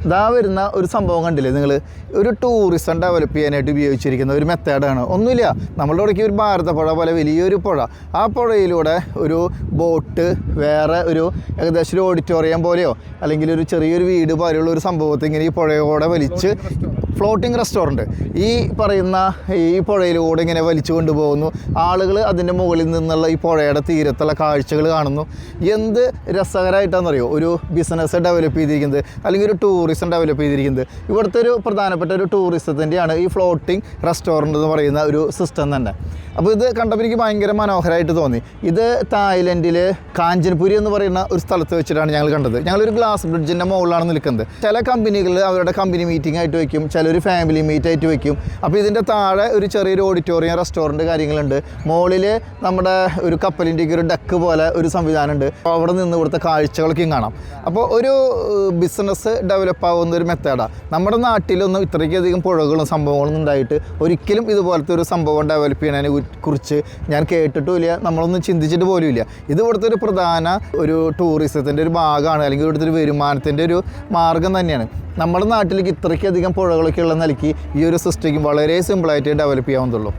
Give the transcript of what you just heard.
ഇതാ വരുന്ന ഒരു സംഭവം കണ്ടില്ലേ നിങ്ങൾ? ഒരു ടൂറിസം ഡെവലപ്പ് ചെയ്യാനായിട്ട് ഉപയോഗിച്ചിരിക്കുന്ന ഒരു മെത്തേഡാണ്. ഒന്നുമില്ല, നമ്മളുടെ ഇടയ്ക്ക് ഒരു ഭാരതപ്പുഴ പോലെ വലിയൊരു പുഴ, ആ പുഴയിലൂടെ ഒരു ബോട്ട്, വേറെ ഒരു ഏകദേശം ഒരു ഓഡിറ്റോറിയം പോലെയോ അല്ലെങ്കിൽ ഒരു ചെറിയൊരു വീട് പോലെയുള്ള ഒരു സംഭവത്തെ ഇങ്ങനെ ഈ പുഴയോടെ വലിച്ച് ഫ്ലോട്ടിംഗ് റെസ്റ്റോറൻറ്റ് ഈ പറയുന്ന ഈ പുഴയിലൂടെ ഇങ്ങനെ വലിച്ചു കൊണ്ടുപോകുന്നു. ആളുകൾ അതിൻ്റെ മുകളിൽ നിന്നുള്ള ഈ പുഴയുടെ തീരത്തുള്ള കാഴ്ചകൾ കാണുന്നു. എന്ത് രസകരമായിട്ടാണെന്നറിയോ ഒരു ബിസിനസ് ഡെവലപ്പ് ചെയ്തിരിക്കുന്നത്, അല്ലെങ്കിൽ ഒരു ടൂറിസം ഡെവലപ്പ് ചെയ്തിരിക്കുന്നത്. ഇവിടുത്തെ ഒരു പ്രധാനപ്പെട്ട ഒരു ടൂറിസത്തിൻ്റെയാണ് ഈ ഫ്ലോട്ടിംഗ് റെസ്റ്റോറൻറ്റ് എന്ന് പറയുന്ന ഒരു സിസ്റ്റം തന്നെ. അപ്പോൾ ഇത് കണ്ടപ്പോൾ എനിക്ക് ഭയങ്കര മനോഹരമായിട്ട് തോന്നി. ഇത് തായ്ലൻഡിൽ കാഞ്ചൻപുരി എന്ന് പറയുന്ന ഒരു സ്ഥലത്ത് വെച്ചിട്ടാണ് ഞങ്ങൾ കണ്ടത്. ഞങ്ങളൊരു ഗ്ലാസ് ബ്രിഡ്ജിൻ്റെ മുകളിലാണ് നിൽക്കുന്നത്. ചില കമ്പനികൾ അവരുടെ കമ്പനി മീറ്റിംഗ് ആയിട്ട് വയ്ക്കും, ചിലർ ഫാമിലി മീറ്റ് ആയിട്ട് വയ്ക്കും. അപ്പോൾ ഇതിൻ്റെ താഴെ ഒരു ചെറിയൊരു ഓഡിറ്റോറിയം, റെസ്റ്റോറൻറ്റ് കാര്യങ്ങളുണ്ട്. മുകളിൽ നമ്മുടെ ഒരു കപ്പലിൻ്റെയൊക്കെ ഒരു ഡെക്ക് പോലെ ഒരു സംവിധാനമുണ്ട്. അപ്പോൾ അവിടെ നിന്ന് ഇവിടുത്തെ കാഴ്ചകളൊക്കെയും കാണാം. അപ്പോൾ ഒരു ബിസിനസ് ഡെവലപ്പ് ആവുന്ന ഒരു മെത്തേഡാണ്. നമ്മുടെ നാട്ടിലൊന്നും ഇത്രയ്ക്കധികം പുഴകളും സംഭവങ്ങളൊന്നും ഉണ്ടായിട്ട് ഒരിക്കലും ഇതുപോലത്തെ ഒരു സംഭവം ഡെവലപ്പ് ചെയ്യുന്നതിനെ കുറിച്ച് ഞാൻ കേട്ടിട്ടുമില്ല, നമ്മളൊന്നും ചിന്തിച്ചിട്ട് പോലും ഇല്ല. ഇത് ഇവിടുത്തെ ഒരു പ്രധാന ഒരു ടൂറിസത്തിൻ്റെ ഒരു ഭാഗമാണ്, അല്ലെങ്കിൽ ഇവിടുത്തെ ഒരു വരുമാനത്തിൻ്റെ ഒരു മാർഗ്ഗം തന്നെയാണ്. നമ്മുടെ നാട്ടിലേക്ക് ഇത്രയ്ക്കധികം പുഴകളൊക്കെ ഉള്ള നിലയ്ക്ക് ഈ ഒരു സിസ്റ്റം വളരെ സിമ്പിളായിട്ട് ഡെവലപ്പ് ചെയ്യാവുന്നതുള്ളൂ.